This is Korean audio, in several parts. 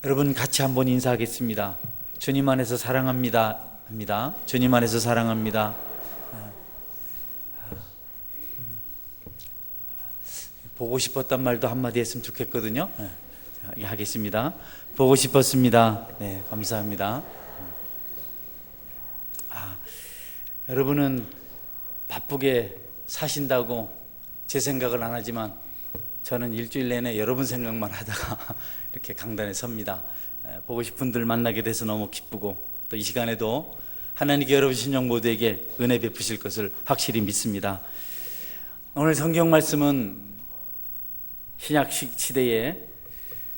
여러분 같이 한번 인사하겠습니다. 주님 안에서 사랑합니다. 합니다. 주님 안에서 사랑합니다. 보고 싶었단 말도 한마디 했으면 좋겠거든요. 하겠습니다. 보고 싶었습니다. 네, 감사합니다. 여러분은 바쁘게 사신다고 제 생각을 안 하지만 저는 일주일 내내 여러분 생각만 하다가 이렇게 강단에 섭니다. 보고 싶은 분들 만나게 돼서 너무 기쁘고 또 이 시간에도 하나님께 여러분 신령 모두에게 은혜 베푸실 것을 확실히 믿습니다. 오늘 성경 말씀은 신약 시대에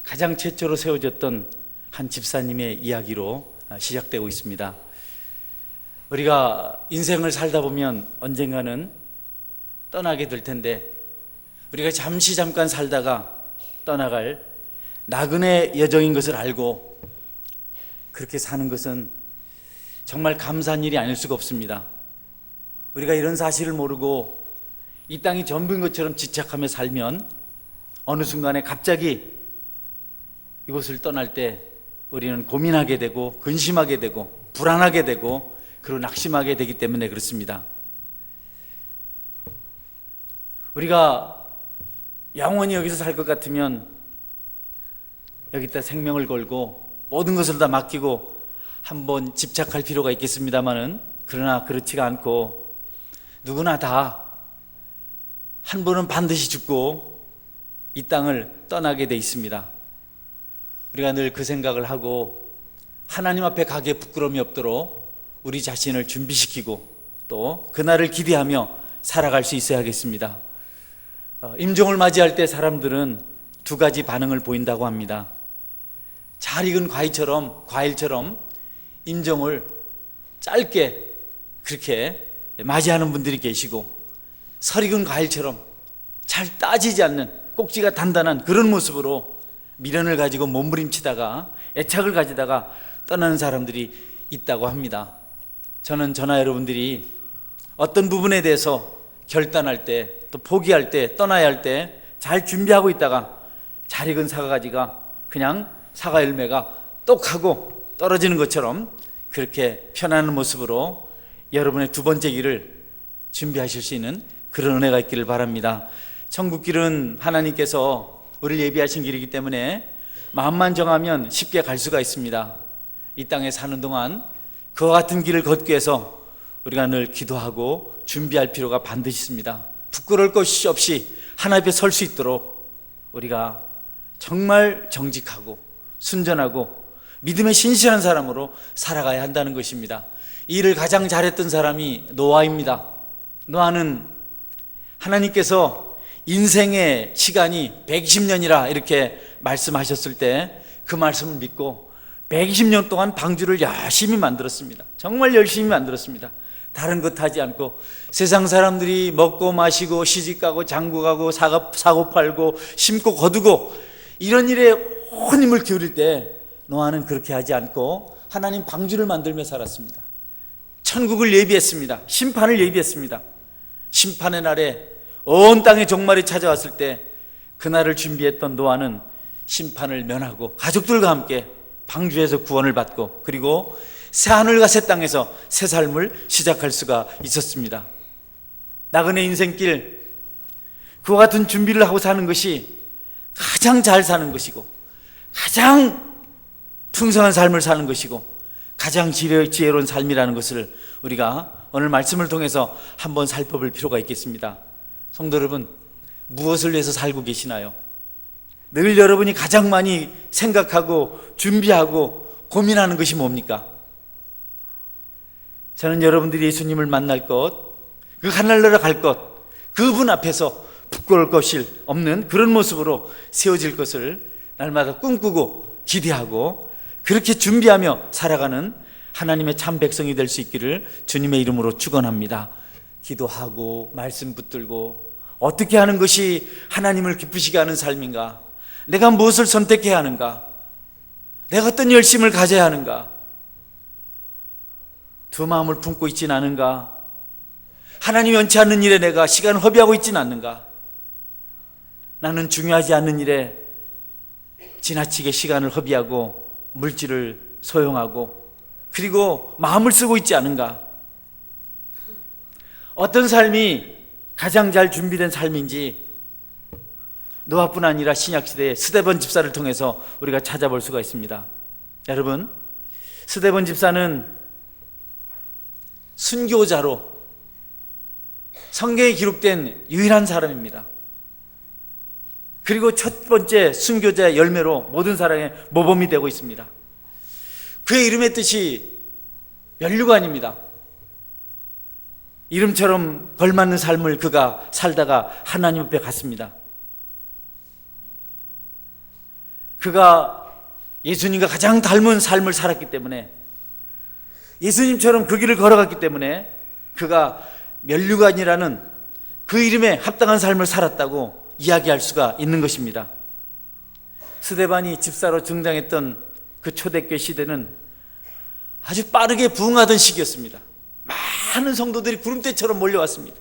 가장 최초로 세워졌던 한 집사님의 이야기로 시작되고 있습니다. 우리가 인생을 살다 보면 언젠가는 떠나게 될 텐데 우리가 잠깐 살다가 떠나갈 나그네 여정인 것을 알고 그렇게 사는 것은 정말 감사한 일이 아닐 수가 없습니다. 우리가 이런 사실을 모르고 이 땅이 전부인 것처럼 집착하며 살면 어느 순간에 갑자기 이곳을 떠날 때 우리는 고민하게 되고 근심하게 되고 불안하게 되고 그리고 낙심하게 되기 때문에 그렇습니다. 우리가 영원히 여기서 살 것 같으면 여기다 생명을 걸고 모든 것을 다 맡기고 한번 집착할 필요가 있겠습니다마는 그러나 그렇지가 않고 누구나 다 한 번은 반드시 죽고 이 땅을 떠나게 돼 있습니다. 우리가 늘 그 생각을 하고 하나님 앞에 가기에 부끄러움이 없도록 우리 자신을 준비시키고 또 그날을 기대하며 살아갈 수 있어야겠습니다. 임종을 맞이할 때 사람들은 두 가지 반응을 보인다고 합니다. 잘 익은 과일처럼 임종을 짧게 그렇게 맞이하는 분들이 계시고 설익은 과일처럼 잘 따지지 않는 꼭지가 단단한 그런 모습으로 미련을 가지고 몸부림치다가 애착을 가지다가 떠나는 사람들이 있다고 합니다. 저는 저나 여러분들이 어떤 부분에 대해서 결단할 때 또 포기할 때 떠나야 할 때 잘 준비하고 있다가 잘 익은 사과가지가 그냥 사과 열매가 똑하고 떨어지는 것처럼 그렇게 편안한 모습으로 여러분의 두 번째 길을 준비하실 수 있는 그런 은혜가 있기를 바랍니다. 천국길은 하나님께서 우리를 예비하신 길이기 때문에 마음만 정하면 쉽게 갈 수가 있습니다. 이 땅에 사는 동안 그와 같은 길을 걷기 위해서 우리가 늘 기도하고 준비할 필요가 반드시 있습니다. 부끄러울 것이 없이 하나님 앞에 설 수 있도록 우리가 정말 정직하고 순전하고 믿음에 신실한 사람으로 살아가야 한다는 것입니다. 이 일을 가장 잘했던 사람이 노아입니다. 노아는 하나님께서 인생의 시간이 120년이라 이렇게 말씀하셨을 때 그 말씀을 믿고 120년 동안 방주를 열심히 만들었습니다. 정말 열심히 만들었습니다. 다른 것 하지 않고 세상 사람들이 먹고 마시고 시집가고 장구가고 사고 팔고 심고 거두고 이런 일에 온 힘을 기울일 때 노아는 그렇게 하지 않고 하나님 방주를 만들며 살았습니다. 천국을 예비했습니다. 심판을 예비했습니다. 심판의 날에 온 땅의 종말이 찾아왔을 때 그날을 준비했던 노아는 심판을 면하고 가족들과 함께 방주에서 구원을 받고 그리고 새 하늘과 새 땅에서 새 삶을 시작할 수가 있었습니다. 나그네 인생길 그와 같은 준비를 하고 사는 것이 가장 잘 사는 것이고 가장 풍성한 삶을 사는 것이고 가장 지혜로운 삶이라는 것을 우리가 오늘 말씀을 통해서 한번 살펴볼 필요가 있겠습니다. 성도 여러분, 무엇을 위해서 살고 계시나요? 늘 여러분이 가장 많이 생각하고 준비하고 고민하는 것이 뭡니까? 저는 여러분들이 예수님을 만날 것, 그 하늘나라 갈 것, 그분 앞에서 부끄러울 것이 없는 그런 모습으로 세워질 것을 날마다 꿈꾸고 기대하고 그렇게 준비하며 살아가는 하나님의 참 백성이 될 수 있기를 주님의 이름으로 축원합니다. 기도하고 말씀 붙들고 어떻게 하는 것이 하나님을 기쁘시게 하는 삶인가? 내가 무엇을 선택해야 하는가? 내가 어떤 열심을 가져야 하는가? 두 마음을 품고 있지는 않은가? 하나님이 원치 않는 일에 내가 시간을 허비하고 있지는 않는가? 나는 중요하지 않는 일에 지나치게 시간을 허비하고 물질을 소용하고 그리고 마음을 쓰고 있지 않은가? 어떤 삶이 가장 잘 준비된 삶인지 노아뿐 아니라 신약시대의 스데반 집사를 통해서 우리가 찾아볼 수가 있습니다. 여러분, 스데반 집사는 순교자로 성경에 기록된 유일한 사람입니다. 그리고 첫 번째 순교자의 열매로 모든 사람의 모범이 되고 있습니다. 그의 이름의 뜻이 면류관입니다. 이름처럼 걸맞는 삶을 그가 살다가 하나님 앞에 갔습니다. 그가 예수님과 가장 닮은 삶을 살았기 때문에, 예수님처럼 그 길을 걸어갔기 때문에 그가 면류관이라는 그 이름에 합당한 삶을 살았다고 이야기할 수가 있는 것입니다. 스데반이 집사로 등장했던 그 초대교회 시대는 아주 빠르게 부흥하던 시기였습니다. 많은 성도들이 구름대처럼 몰려왔습니다.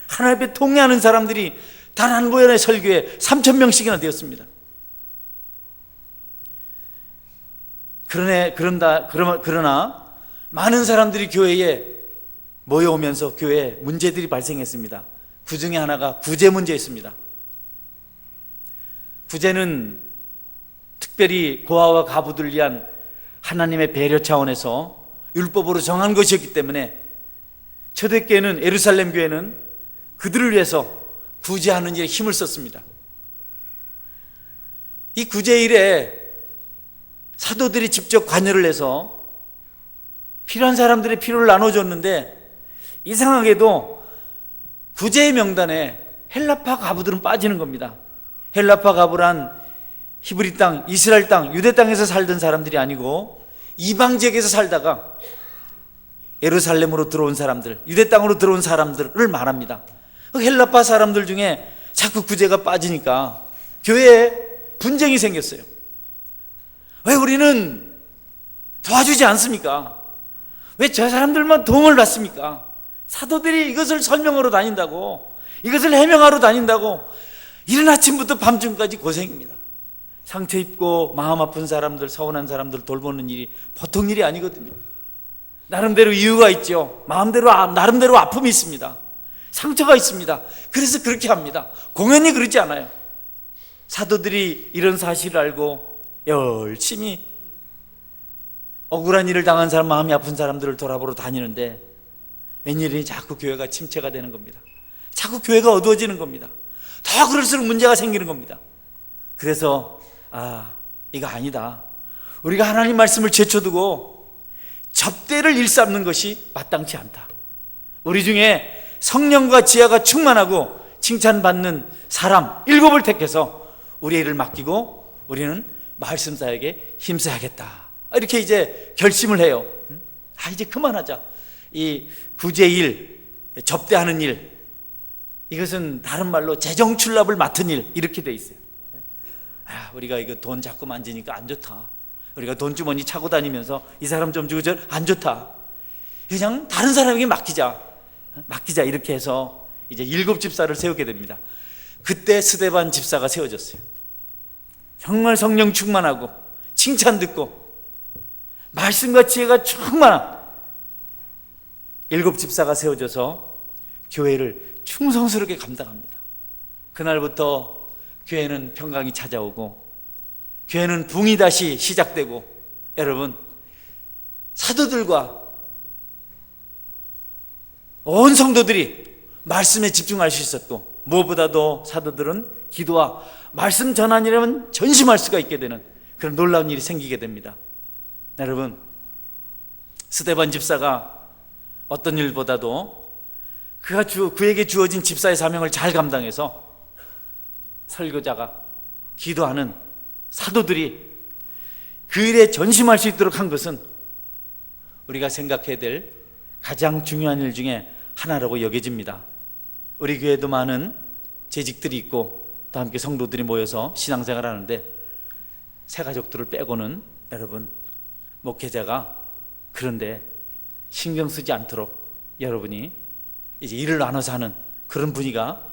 하나님 앞에 통회하는 사람들이 단 한 번의 설교에 3,000명씩이나 되었습니다. 그러나 많은 사람들이 교회에 모여오면서 교회에 문제들이 발생했습니다. 그 중에 하나가 구제 문제였습니다. 구제는 특별히 고아와 가부들을 위한 하나님의 배려 차원에서 율법으로 정한 것이었기 때문에 초대교회는, 예루살렘 교회는 그들을 위해서 구제하는 일에 힘을 썼습니다. 이 구제 일에 사도들이 직접 관여를 해서 필요한 사람들의 필요를 나눠줬는데, 이상하게도 구제의 명단에 헬라파 가부들은 빠지는 겁니다. 헬라파 가부란 히브리 땅, 이스라엘 땅, 유대 땅에서 살던 사람들이 아니고 이방 지역에서 살다가 예루살렘으로 들어온 사람들, 유대 땅으로 들어온 사람들을 말합니다. 헬라파 사람들 중에 자꾸 구제가 빠지니까 교회에 분쟁이 생겼어요. 왜 우리는 도와주지 않습니까? 왜 저 사람들만 도움을 받습니까? 사도들이 이것을 설명하러 다닌다고, 이것을 해명하러 다닌다고 이른 아침부터 밤중까지 고생입니다. 상처 입고 마음 아픈 사람들, 서운한 사람들 돌보는 일이 보통 일이 아니거든요. 나름대로 이유가 있죠. 나름대로 아픔이 있습니다. 상처가 있습니다. 그래서 그렇게 합니다. 공연히 그렇지 않아요. 사도들이 이런 사실을 알고 열심히 억울한 일을 당한 사람, 마음이 아픈 사람들을 돌아보러 다니는데 웬일이니 자꾸 교회가 침체가 되는 겁니다. 자꾸 교회가 어두워지는 겁니다. 더 그럴수록 문제가 생기는 겁니다. 그래서 이거 아니다. 우리가 하나님 말씀을 제쳐두고 접대를 일삼는 것이 마땅치 않다. 우리 중에 성령과 지혜가 충만하고 칭찬받는 사람 7을 택해서 우리의 일을 맡기고 우리는 말씀사역에 힘써야겠다. 이렇게 이제 결심을 해요. 이제 그만하자. 이 구제일, 접대하는 일, 이것은 다른 말로 재정출납을 맡은 일, 이렇게 돼 있어요. 우리가 이거 돈 자꾸 만지니까 안 좋다. 우리가 돈주머니 차고 다니면서 이 사람 좀 주고 안 좋다. 그냥 다른 사람에게 맡기자 이렇게 해서 이제 7 집사를 세우게 됩니다. 그때 스데반 집사가 세워졌어요. 정말 성령 충만하고 칭찬 듣고 말씀과 지혜가 충만한 7 집사가 세워져서 교회를 충성스럽게 감당합니다. 그날부터 교회는 평강이 찾아오고 교회는 붕이 다시 시작되고, 여러분, 사도들과 온 성도들이 말씀에 집중할 수 있었고, 무엇보다도 사도들은 기도와 말씀 전환이라면 전심할 수가 있게 되는 그런 놀라운 일이 생기게 됩니다. 여러분, 스데반 집사가 어떤 일보다도 그에게 주어진 집사의 사명을 잘 감당해서 설교자가, 기도하는 사도들이 그 일에 전심할 수 있도록 한 것은 우리가 생각해야 될 가장 중요한 일 중에 하나라고 여겨집니다. 우리 교회도 많은 재직들이 있고 또 함께 성도들이 모여서 신앙생활을 하는데, 새가족들을 빼고는 여러분, 목회자가 그런데 신경 쓰지 않도록 여러분이 이제 일을 나눠서 하는 그런 분위기가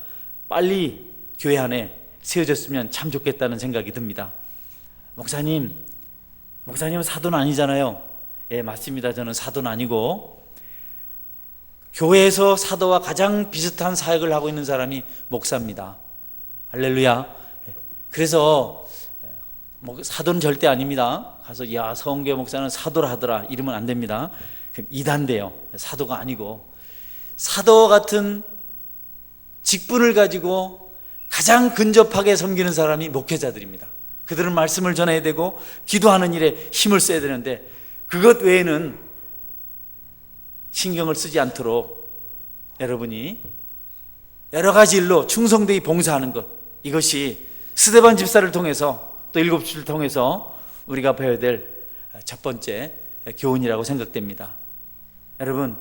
빨리 교회 안에 세워졌으면 참 좋겠다는 생각이 듭니다. 목사님은 사도는 아니잖아요. 예, 맞습니다. 저는 사도는 아니고 교회에서 사도와 가장 비슷한 사역을 하고 있는 사람이 목사입니다. 할렐루야. 그래서 사도는 절대 아닙니다. 가서 야, 서원교회 목사는 사도라 하더라 이러면 안 됩니다. 그럼 이단돼요. 사도가 아니고 사도와 같은 직분을 가지고 가장 근접하게 섬기는 사람이 목회자들입니다. 그들은 말씀을 전해야 되고 기도하는 일에 힘을 써야 되는데 그것 외에는 신경을 쓰지 않도록 여러분이 여러 가지 일로 충성되이 봉사하는 것, 이것이 스데반 집사를 통해서 또 일곱 주를 통해서 우리가 배워야 될 첫 번째 교훈이라고 생각됩니다. 여러분,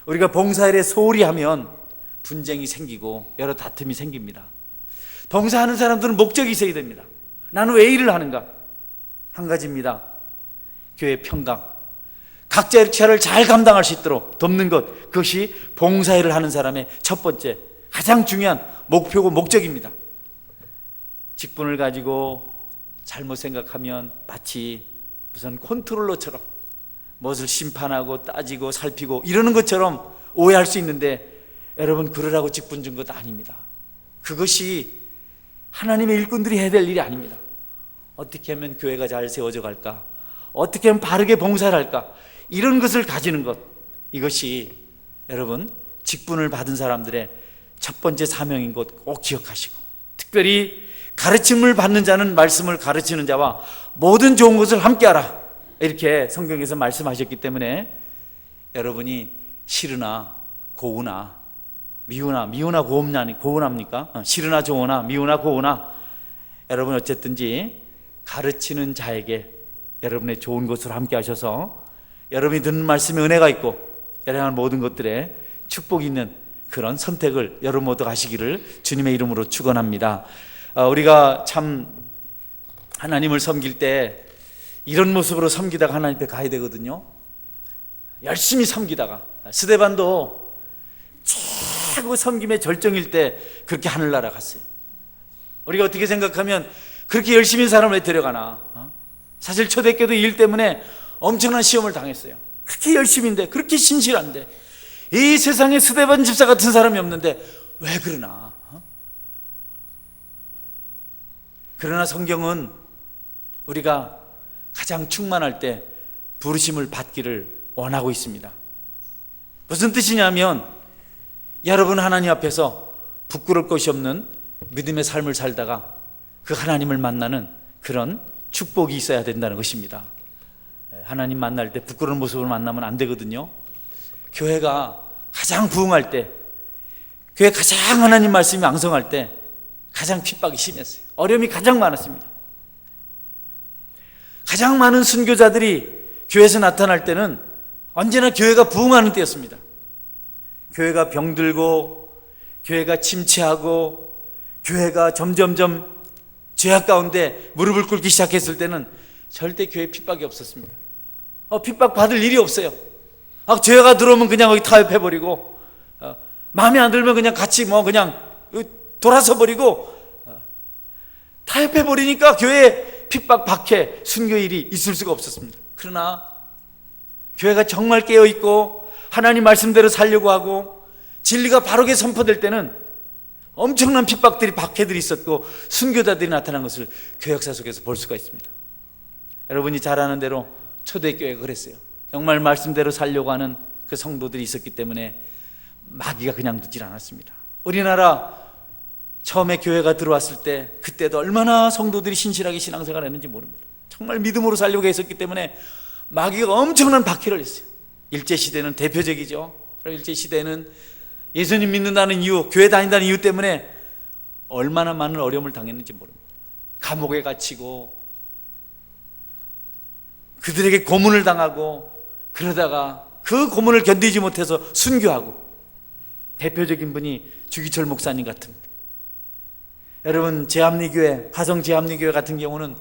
우리가 봉사일에 소홀히 하면 분쟁이 생기고 여러 다툼이 생깁니다. 봉사하는 사람들은 목적이 있어야 됩니다. 나는 왜 일을 하는가? 한 가지입니다. 교회 평강, 각자 역할을 잘 감당할 수 있도록 돕는 것, 그것이 봉사일을 하는 사람의 첫 번째 가장 중요한 목표고 목적입니다. 직분을 가지고 잘못 생각하면 마치 무슨 컨트롤러처럼 무엇을 심판하고 따지고 살피고 이러는 것처럼 오해할 수 있는데, 여러분, 그러라고 직분 준 것 아닙니다. 그것이 하나님의 일꾼들이 해야 될 일이 아닙니다. 어떻게 하면 교회가 잘 세워져 갈까? 어떻게 하면 바르게 봉사를 할까? 이런 것을 가지는 것, 이것이 여러분 직분을 받은 사람들의 첫 번째 사명인 것 꼭 기억하시고, 특별히 가르침을 받는 자는 말씀을 가르치는 자와 모든 좋은 것을 함께하라, 이렇게 성경에서 말씀하셨기 때문에 여러분이 싫으나 고우나 미우나 고운합니까? 싫으나 좋으나 미우나 고우나 여러분 어쨌든지 가르치는 자에게 여러분의 좋은 것을 함께 하셔서 여러분이 듣는 말씀에 은혜가 있고 여러분 모든 것들에 축복이 있는 그런 선택을 여러분 모두 하시기를 주님의 이름으로 축원합니다. 우리가 참 하나님을 섬길 때 이런 모습으로 섬기다가 하나님 앞에 가야 되거든요. 열심히 섬기다가, 스데반도 최고 섬김의 절정일 때 그렇게 하늘나라 갔어요. 우리가 어떻게 생각하면 그렇게 열심히 사람을 왜 데려가나? 사실 초대교도 일 때문에 엄청난 시험을 당했어요. 그렇게 열심인데, 그렇게 신실한데, 이 세상에 스데반 집사 같은 사람이 없는데 왜 그러나? 그러나 성경은 우리가 가장 충만할 때 부르심을 받기를 원하고 있습니다. 무슨 뜻이냐면, 여러분 하나님 앞에서 부끄러울 것이 없는 믿음의 삶을 살다가 그 하나님을 만나는 그런 축복이 있어야 된다는 것입니다. 하나님 만날 때 부끄러운 모습으로 만나면 안 되거든요. 교회가 가장 부흥할 때, 교회 가장 하나님 말씀이 왕성할 때 가장 핍박이 심했어요. 어려움이 가장 많았습니다. 가장 많은 순교자들이 교회에서 나타날 때는 언제나 교회가 부흥하는 때였습니다. 교회가 병들고, 교회가 침체하고, 교회가 점점점 죄악 가운데 무릎을 꿇기 시작했을 때는 절대 교회에 핍박이 없었습니다. 핍박 받을 일이 없어요. 죄가 들어오면 그냥 거기 타협해버리고, 마음에 안 들면 그냥 같이 그냥 돌아서 버리고, 타협해버리니까 교회에 핍박, 박해, 순교일이 있을 수가 없었습니다. 그러나 교회가 정말 깨어있고 하나님 말씀대로 살려고 하고 진리가 바르게 선포될 때는 엄청난 핍박들이, 박해들이 있었고 순교자들이 나타난 것을 교회 역사 속에서 볼 수가 있습니다. 여러분이 잘 아는 대로 초대교회가 그랬어요. 정말 말씀대로 살려고 하는 그 성도들이 있었기 때문에 마귀가 그냥 두질 않았습니다. 우리나라 처음에 교회가 들어왔을 때 그때도 얼마나 성도들이 신실하게 신앙생활을 했는지 모릅니다. 정말 믿음으로 살려고 했었기 때문에 마귀가 엄청난 박해를 했어요. 일제시대는 대표적이죠. 일제시대는 예수님 믿는다는 이유, 교회 다닌다는 이유 때문에 얼마나 많은 어려움을 당했는지 모릅니다. 감옥에 갇히고 그들에게 고문을 당하고, 그러다가 그 고문을 견디지 못해서 순교하고, 대표적인 분이 주기철 목사님 같습니다. 여러분, 제합리교회, 화성 제합리교회 같은 경우는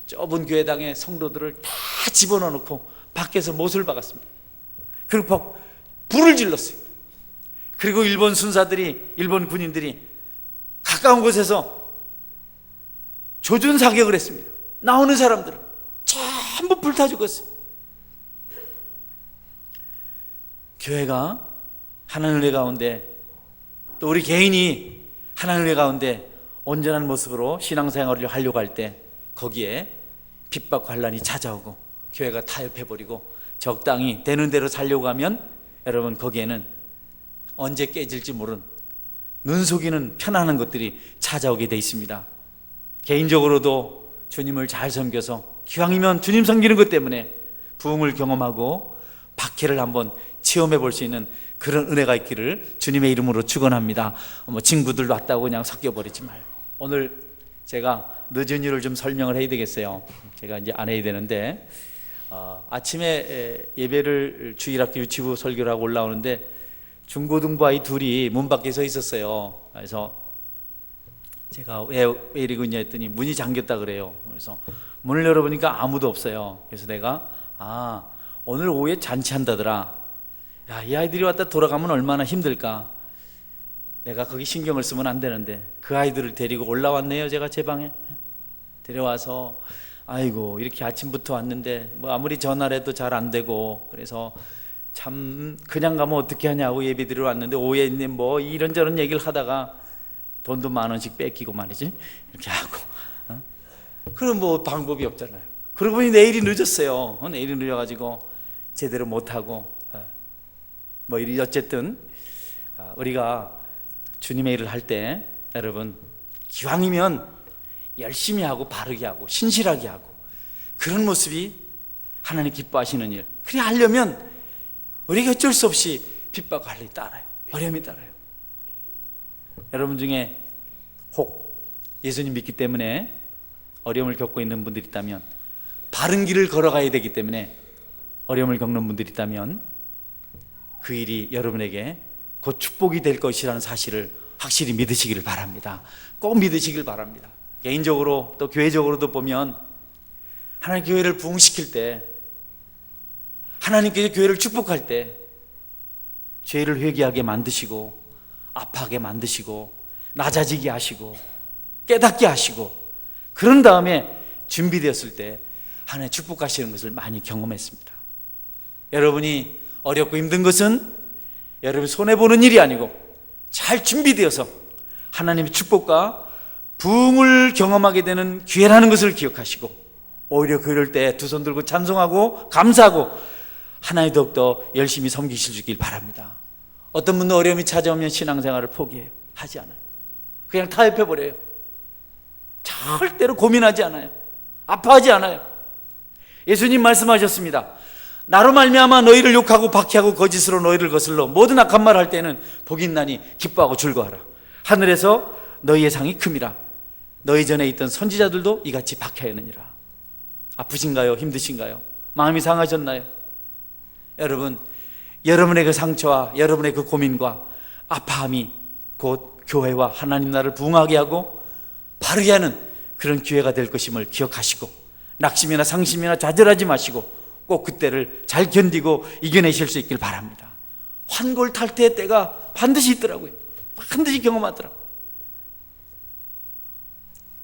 좁은 교회당에 성도들을 다 집어넣어 놓고 밖에서 못을 박았습니다. 그리고 불을 질렀어요. 그리고 일본 순사들이, 일본 군인들이 가까운 곳에서 조준 사격을 했습니다. 나오는 사람들은 전부 불타 죽었어요. 교회가 하나님의 은혜 가운데, 또 우리 개인이 하나님의 은혜 가운데 온전한 모습으로 신앙생활을 하려고 할 때 거기에 핍박과 환난이 찾아오고 교회가 타협해버리고 적당히 되는 대로 살려고 하면 여러분 거기에는 언제 깨질지 모르는 눈 속이는 편안한 것들이 찾아오게 돼 있습니다. 개인적으로도 주님을 잘 섬겨서 기왕이면 주님 섬기는 것 때문에 부흥을 경험하고 박해를 한번 체험해 볼 수 있는 그런 은혜가 있기를 주님의 이름으로 축원합니다. 친구들 왔다고 그냥 섞여버리지 말고. 오늘 제가 늦은 이유를 좀 설명을 해야 되겠어요. 제가 이제 안 해야 되는데, 아침에 예배를 주일학교 유치부 설교를 하고 올라오는데 중고등부 아이 둘이 문 밖에 서 있었어요. 그래서 제가 왜 이러고 있냐 했더니 문이 잠겼다 그래요. 그래서 문을 열어보니까 아무도 없어요. 그래서 내가 오늘 오후에 잔치한다더라. 야, 이 아이들이 왔다 돌아가면 얼마나 힘들까. 내가 거기 신경을 쓰면 안 되는데 그 아이들을 데리고 올라왔네요. 제가 제 방에 데려와서 아이고 이렇게 아침부터 왔는데 뭐 아무리 전화를 해도 잘 안 되고, 그래서 참 그냥 가면 어떻게 하냐고 예배 드리러 왔는데 오후에 있네 뭐 이런저런 얘기를 하다가 돈도 10,000원씩 뺏기고 말이지 이렇게 하고, 그럼 뭐 방법이 없잖아요. 그러고 보니 내일이 늦었어요. 내일이 늦어가지고 제대로 못하고 뭐 이리 어쨌든 우리가 주님의 일을 할 때 여러분 기왕이면 열심히 하고 바르게 하고 신실하게 하고 그런 모습이 하나님 기뻐하시는 일. 그래 하려면 우리가 어쩔 수 없이 핍박 관리 따라요. 어려움이 따라요. 여러분 중에 혹 예수님 믿기 때문에 어려움을 겪고 있는 분들이 있다면, 바른 길을 걸어가야 되기 때문에 어려움을 겪는 분들이 있다면 그 일이 여러분에게 곧 축복이 될 것이라는 사실을 확실히 믿으시기를 바랍니다. 꼭 믿으시길 바랍니다. 개인적으로 또 교회적으로도 보면 하나님 교회를 부흥시킬 때, 하나님께서 교회를 축복할 때 죄를 회개하게 만드시고 아파하게 만드시고 낮아지게 하시고 깨닫게 하시고, 그런 다음에 준비되었을 때 하나님 축복하시는 것을 많이 경험했습니다. 여러분이 어렵고 힘든 것은 여러분 손해보는 일이 아니고 잘 준비되어서 하나님의 축복과 부흥을 경험하게 되는 기회라는 것을 기억하시고, 오히려 그럴 때 두 손 들고 찬송하고 감사하고 하나님 더욱더 열심히 섬기실 수 있길 바랍니다. 어떤 분도 어려움이 찾아오면 신앙생활을 포기해요. 하지 않아요. 그냥 타협해버려요. 절대로 고민하지 않아요. 아파하지 않아요. 예수님 말씀하셨습니다. 나로 말미암아 너희를 욕하고 박해하고 거짓으로 너희를 거슬러 모든 악한 말 할 때는 복이 있나니 기뻐하고 즐거워하라. 하늘에서 너희의 상이 큼이라. 너희 전에 있던 선지자들도 이같이 박해하느니라. 아프신가요? 힘드신가요? 마음이 상하셨나요? 여러분, 여러분의 그 상처와 여러분의 그 고민과 아파함이 곧 교회와 하나님 나라를 부흥하게 하고 바르게 하는 그런 기회가 될 것임을 기억하시고, 낙심이나 상심이나 좌절하지 마시고 꼭 그때를 잘 견디고 이겨내실 수 있길 바랍니다. 환골탈태의 때가 반드시 있더라고요. 반드시 경험하더라고요.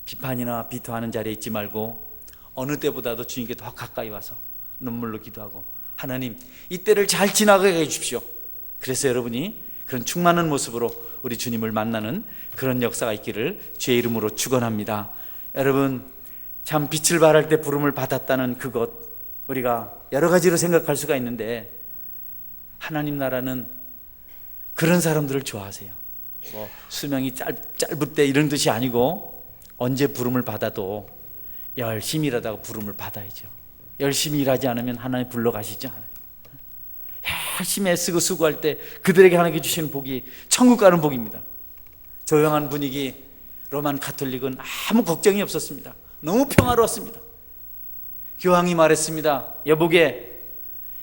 비판이나 비토하는 자리에 있지 말고 어느 때보다도 주님께 더 가까이 와서 눈물로 기도하고, 하나님 이 때를 잘 지나가게 해주십시오. 그래서 여러분이 그런 충만한 모습으로 우리 주님을 만나는 그런 역사가 있기를 주의 이름으로 축원합니다. 여러분, 참 빛을 발할 때 부름을 받았다는 그것, 우리가 여러 가지로 생각할 수가 있는데 하나님 나라는 그런 사람들을 좋아하세요. 뭐 수명이 짧을 때 이런 뜻이 아니고, 언제 부름을 받아도 열심히 일하다가 부름을 받아야죠. 열심히 일하지 않으면 하나님 불러가시지 않아요. 열심히 애쓰고 수고할 때 그들에게 하나님께 주시는 복이 천국 가는 복입니다. 조용한 분위기, 로만 가톨릭은 아무 걱정이 없었습니다. 너무 평화로웠습니다. 교황이 말했습니다. 여보게,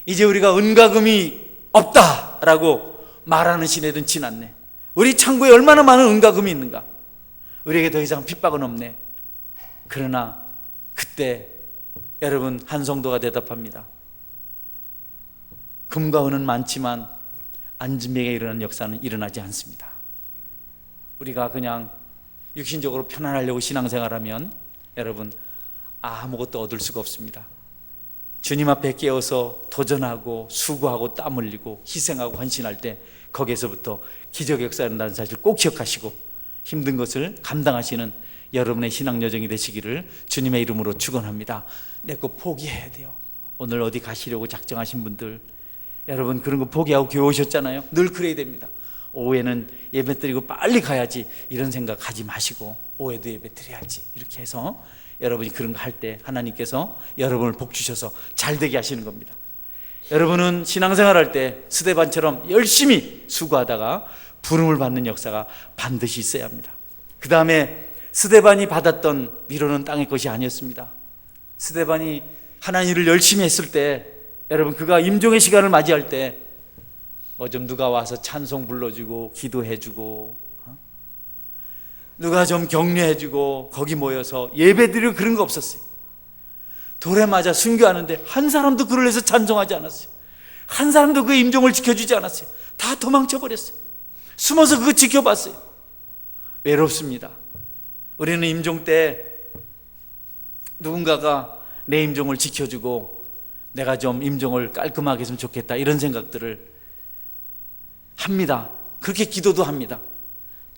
이제 우리가 은과금이 없다라고 말하는 시대는 지났네. 우리 창고에 얼마나 많은 은과금이 있는가. 우리에게 더 이상 핍박은 없네. 그러나 그때 여러분, 한 성도가 대답합니다. 금과 은은 많지만 안진뱅에게 일어나는 역사는 일어나지 않습니다. 우리가 그냥 육신적으로 편안하려고 신앙생활하면 여러분 아무것도 얻을 수가 없습니다. 주님 앞에 깨어서 도전하고 수고하고 땀 흘리고 희생하고 헌신할 때 거기에서부터 기적의 역사가 일어난다는 사실 꼭 기억하시고 힘든 것을 감당하시는 여러분의 신앙 여정이 되시기를 주님의 이름으로 축원합니다. 내 거 포기해야 돼요. 오늘 어디 가시려고 작정하신 분들, 여러분 그런 거 포기하고 교회 오셨잖아요. 늘 그래야 됩니다. 오후에는 예배 드리고 빨리 가야지 이런 생각 하지 마시고 오후에도 예배 드려야지 이렇게 해서 여러분이 그런 거 할 때 하나님께서 여러분을 복 주셔서 잘 되게 하시는 겁니다. 여러분은 신앙생활 할 때 스데반처럼 열심히 수고하다가 부름을 받는 역사가 반드시 있어야 합니다. 그 다음에 스데반이 받았던 위로는 땅의 것이 아니었습니다. 스데반이 하나님 일을 열심히 했을 때, 여러분 그가 임종의 시간을 맞이할 때 뭐 좀 누가 와서 찬송 불러주고 기도해주고 누가 좀 격려해주고 거기 모여서 예배드리고 그런 거 없었어요. 돌에 맞아 순교하는데 한 사람도 그를 위해서 찬송하지 않았어요. 한 사람도 그 임종을 지켜주지 않았어요. 다 도망쳐버렸어요. 숨어서 그거 지켜봤어요. 외롭습니다. 우리는 임종 때 누군가가 내 임종을 지켜주고 내가 좀 임종을 깔끔하게 했으면 좋겠다 이런 생각들을 합니다. 그렇게 기도도 합니다.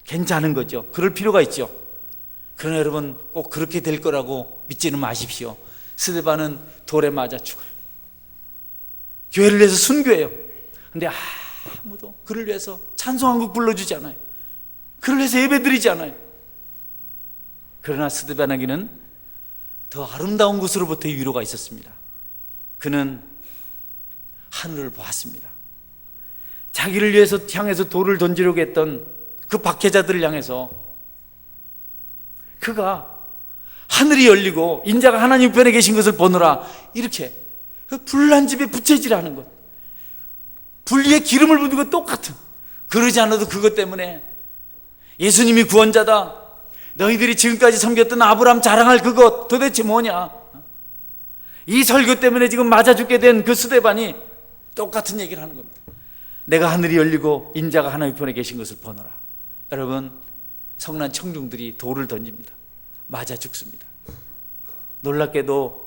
괜찮은 거죠. 그럴 필요가 있죠. 그러나 여러분 꼭 그렇게 될 거라고 믿지는 마십시오. 스데반은 돌에 맞아 죽어요. 교회를 위해서 순교해요. 근데 아무도 그를 위해서 찬송 한 곡 불러주지 않아요. 그를 위해서 예배드리지 않아요. 그러나 스데반에게는 더 아름다운 곳으로부터의 위로가 있었습니다. 그는 하늘을 보았습니다. 자기를 위해서 향해서 돌을 던지려고 했던 그 박해자들을 향해서 그가 하늘이 열리고 인자가 하나님 편에 계신 것을 보느라 이렇게 그 불난 집에 부채질하는 것, 불 위에 기름을 붓는 것 똑같은, 그러지 않아도 그것 때문에 예수님이 구원자다, 너희들이 지금까지 섬겼던 아브라함 자랑할 그것 도대체 뭐냐, 이 설교 때문에 지금 맞아 죽게 된 그 스데반이 똑같은 얘기를 하는 겁니다. 내가 하늘이 열리고 인자가 하나님 편에 계신 것을 보노라. 여러분 성난 청중들이 돌을 던집니다. 맞아 죽습니다. 놀랍게도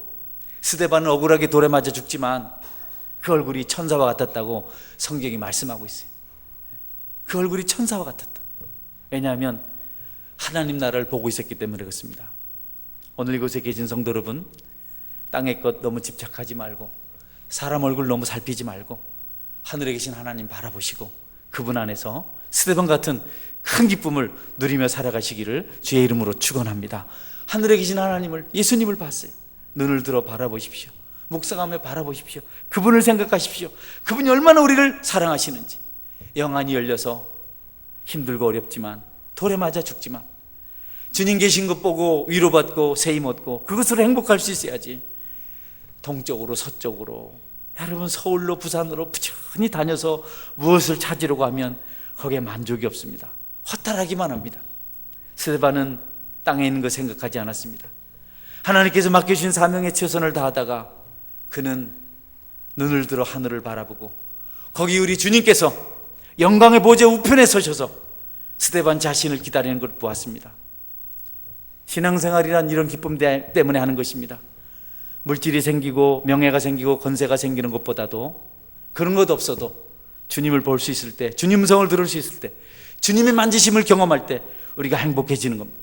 스데반은 억울하게 돌에 맞아 죽지만 그 얼굴이 천사와 같았다고 성경이 말씀하고 있어요. 그 얼굴이 천사와 같았다. 왜냐하면 하나님 나라를 보고 있었기 때문에 그렇습니다. 오늘 이곳에 계신 성도 여러분, 땅의 것 너무 집착하지 말고 사람 얼굴 너무 살피지 말고 하늘에 계신 하나님 바라보시고 그분 안에서 스데반 같은 큰 기쁨을 누리며 살아가시기를 주의 이름으로 축원합니다. 하늘에 계신 하나님을, 예수님을 봤어요. 눈을 들어 바라보십시오. 묵상하며 바라보십시오. 그분을 생각하십시오. 그분이 얼마나 우리를 사랑하시는지. 영안이 열려서 힘들고 어렵지만 돌에 맞아 죽지만 주님 계신 것 보고 위로받고 세임 얻고 그것으로 행복할 수 있어야지. 동쪽으로 서쪽으로, 여러분 서울로 부산으로 부지런히 다녀서 무엇을 찾으려고 하면 거기에 만족이 없습니다. 허탈하기만 합니다. 스데반은 땅에 있는 거 생각하지 않았습니다. 하나님께서 맡겨주신 사명에 최선을 다하다가 그는 눈을 들어 하늘을 바라보고 거기 우리 주님께서 영광의 보좌 우편에 서셔서 스데반 자신을 기다리는 걸 보았습니다. 신앙생활이란 이런 기쁨 때문에 하는 것입니다. 물질이 생기고 명예가 생기고 권세가 생기는 것보다도 그런 것 없어도 주님을 볼 수 있을 때, 주님 음성을 들을 수 있을 때, 주님의 만지심을 경험할 때 우리가 행복해지는 겁니다.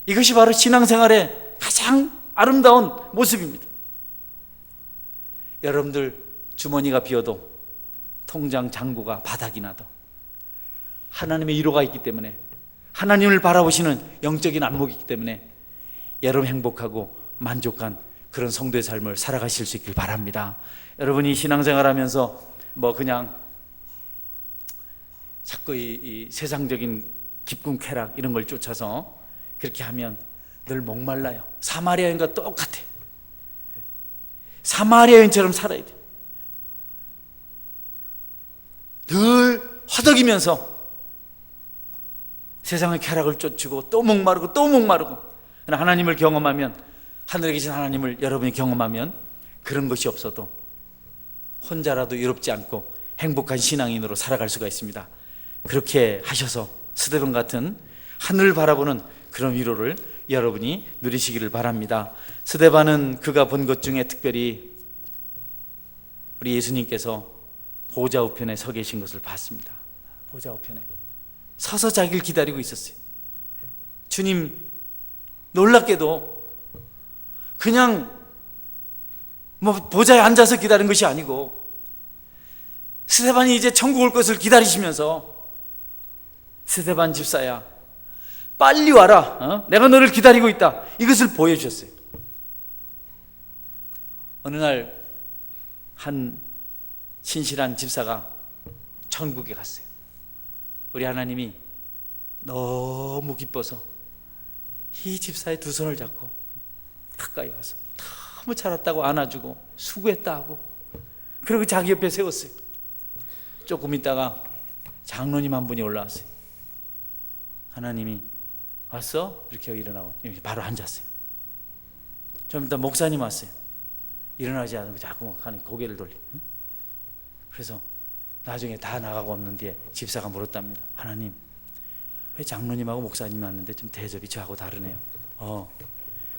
이것이 바로 신앙생활의 가장 아름다운 모습입니다. 여러분들 주머니가 비어도 통장 잔고가 바닥이 나도 하나님의 위로가 있기 때문에, 하나님을 바라보시는 영적인 안목이 있기 때문에 여러분 행복하고 만족한 그런 성도의 삶을 살아가실 수 있길 바랍니다. 여러분이 신앙생활하면서 뭐 그냥 자꾸 이 세상적인 기쁨 쾌락 이런 걸 쫓아서 그렇게 하면 늘 목말라요. 사마리아 여인과 똑같아요. 사마리아 여인처럼 살아야 돼요. 늘 허덕이면서 세상의 쾌락을 쫓고 또 목마르고 또 목마르고, 하나님을 경험하면, 하늘에 계신 하나님을 여러분이 경험하면 그런 것이 없어도 혼자라도 외롭지 않고 행복한 신앙인으로 살아갈 수가 있습니다. 그렇게 하셔서 스데반 같은 하늘을 바라보는 그런 위로를 여러분이 누리시기를 바랍니다. 스데반은 그가 본 것 중에 특별히 우리 예수님께서 보좌 우편에 서 계신 것을 봤습니다. 보좌 우편에 서서 자기를 기다리고 있었어요. 주님, 놀랍게도 그냥 보좌에 앉아서 기다린 것이 아니고 스데반이 이제 천국 올 것을 기다리시면서 스데반 집사야, 빨리 와라. 내가 너를 기다리고 있다. 이것을 보여주셨어요. 어느 날 한 신실한 집사가 천국에 갔어요. 우리 하나님이 너무 기뻐서 이 집사의 두 손을 잡고 가까이 와서 너무 잘했다고 안아주고 수고했다 하고, 그리고 자기 옆에 세웠어요. 조금 있다가 장로님 한 분이 올라왔어요. 하나님이 왔어? 이렇게 일어나고 바로 앉았어요. 좀 이따 목사님 왔어요. 일어나지 않고 자꾸 하는 고개를 돌리. 그래서 나중에 다 나가고 없는 뒤에 집사가 물었답니다. 하나님, 왜 장로님하고 목사님이 왔는데 좀 대접이 저하고 다르네요.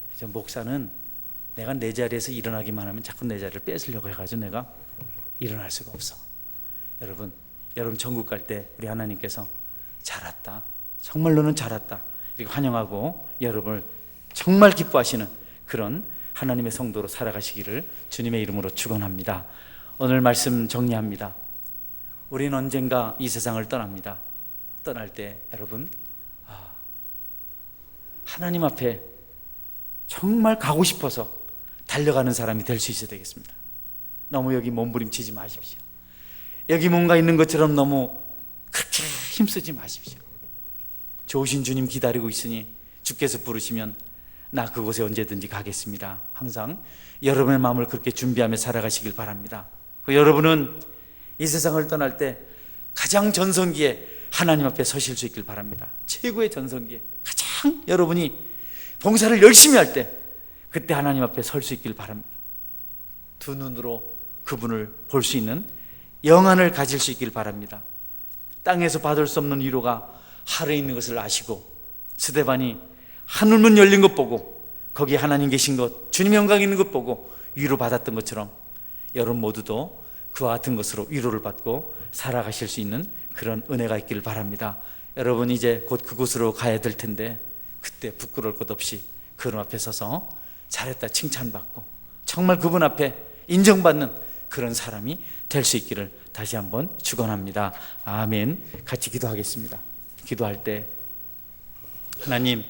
그래서 목사는 내가 내 자리에서 일어나기만 하면 자꾸 내 자리를 뺏으려고 해가지고 내가 일어날 수가 없어. 여러분 천국 갈 때 우리 하나님께서 잘 왔다, 정말 너는 잘 왔다 이렇게 환영하고 여러분을 정말 기뻐하시는 그런 하나님의 성도로 살아가시기를 주님의 이름으로 축원합니다. 오늘 말씀 정리합니다. 우리는 언젠가 이 세상을 떠납니다. 떠날 때 여러분, 하나님 앞에 정말 가고 싶어서 달려가는 사람이 될 수 있어야 되겠습니다. 너무 여기 몸부림치지 마십시오. 여기 뭔가 있는 것처럼 너무 그렇게 힘쓰지 마십시오. 좋으신 주님 기다리고 있으니 주께서 부르시면 나 그곳에 언제든지 가겠습니다. 항상 여러분의 마음을 그렇게 준비하며 살아가시길 바랍니다. 여러분은 이 세상을 떠날 때 가장 전성기에 하나님 앞에 서실 수 있길 바랍니다. 최고의 전성기에 가장 여러분이 봉사를 열심히 할 때 그때 하나님 앞에 설 수 있길 바랍니다. 두 눈으로 그분을 볼 수 있는 영안을 가질 수 있길 바랍니다. 땅에서 받을 수 없는 위로가 하늘에 있는 것을 아시고, 스데반이 하늘문 열린 것 보고 거기에 하나님 계신 것, 주님의 영광이 있는 것 보고 위로받았던 것처럼 여러분 모두도 그와 같은 것으로 위로를 받고 살아가실 수 있는 그런 은혜가 있기를 바랍니다. 여러분 이제 곧 그곳으로 가야 될 텐데 그때 부끄러울 것 없이 그분 앞에 서서 잘했다 칭찬받고 정말 그분 앞에 인정받는 그런 사람이 될 수 있기를 다시 한번 축원합니다. 아멘. 같이 기도하겠습니다. 기도할 때, 하나님,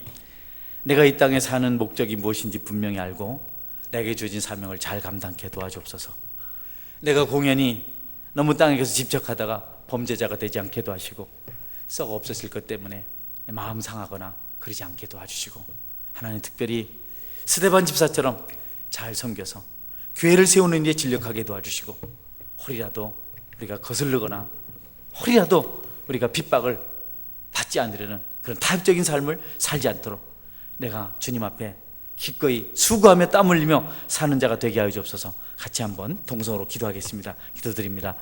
내가 이 땅에 사는 목적이 무엇인지 분명히 알고 내게 주어진 사명을 잘 감당케 도와주옵소서. 내가 공연히 너무 땅에 가서 집착하다가 범죄자가 되지 않게 도와주시고 썩어 없어질 것 때문에 마음 상하거나 그러지 않게 도와주시고, 하나님 특별히 스데반 집사처럼 잘 섬겨서 교회를 세우는 일에 진력하게 도와주시고, 혹이라도 우리가 거슬르거나 혹이라도 우리가 핍박을 받지 않으려는 그런 타협적인 삶을 살지 않도록 내가 주님 앞에 기꺼이 수고하며 땀 흘리며 사는 자가 되게 하여 주옵소서. 같이 한번 동성으로 기도하겠습니다. 기도드립니다.